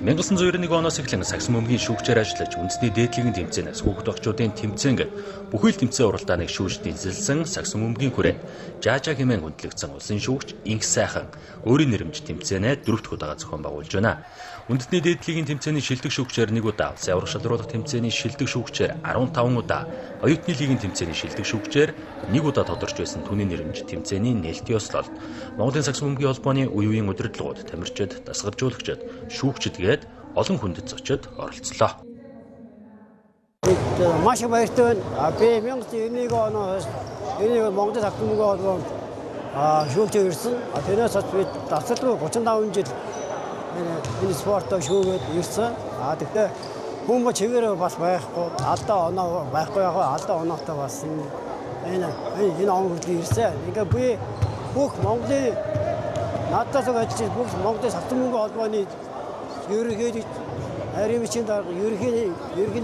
1991 оноос эхлэн Саксан бөмбөгийн шүүгчээр ажиллаж үндэсний дээдлэгийн тэмцээнээс хүүхэд багчуудын тэмцээнг бүхэл тэмцээн уралдааныг шүүж дэнсэлсэн Саксан бөмбөгийн хүрээнд Жаажа хэмээн хүндлэгдсэн улсын шүүгч Инх сайхан өөрийн нэрмж тэмцээнээ 4 дахь удаа зохион байгуулж байна. Үндэсний дээдлэгийн тэмцээний шилдэг шүүгчээр 1 удаа, улсын аврах шалруулах тэмцээний шилдэг шүүгчээр 15 удаа, оюутны лигийн тэмцээний шилдэг шүүгчээр 1 удаа тодорч байсан түүний нэрмж тэмцээний нээлтийн ёслолд Монголын Саксан бөмбөгийн холбооны үе үеийн удирдлагууд, тамирчид, дасгалжуулагчид, шүүгчид гээд олон хүндэт зочид оролцлоо. Маш их баяртай байна. Би 1991 оноос Монголын Саксан бөмбөгийн холбоонд шүүгчээр ирсэн. Тэрнээс би дасгал руу 35 жил энэ спортоо шүүгээд ирсэн. Тэгтээ хүмүүс чигээр бас байхгүй, алдаа оноо байхгүй яг алдаа оноотой бас энэ он хүртэл ирсэн. Ингээ би бүх Монголын надаас ажиллаж бүх Монголын Саксан бөмбөгийн холбооны ерөнхий наримчин дарга ерөнхий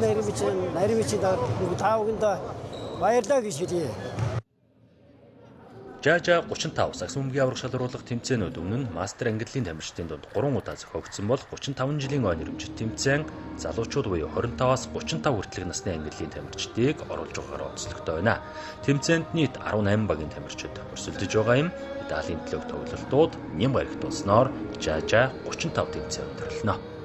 наримчин дарга таавганда баярлалаа гэж хэлье. Жаажа 35 Саксан бөмбөгийн аврах шалруулах тэмцээнүүд өмнө нь мастер ангиллын тамирчдын дунд 3 удаа зохиогдсон бол 35 жилийн ой нэрмжит тэмцээн залуучууд буюу 25-аас 35 хүртэлх насны ангиллын тамирчдыг оруулж байгаагаар онцлогтой байна. Тэмцээнд нийт 18 багийн тамирчид өрсөлдөж байгаа юм. Медалийн төлөв тоглолтууд ням баригт болсноор Жаажа 35 тэмцээн өндөрлөнө.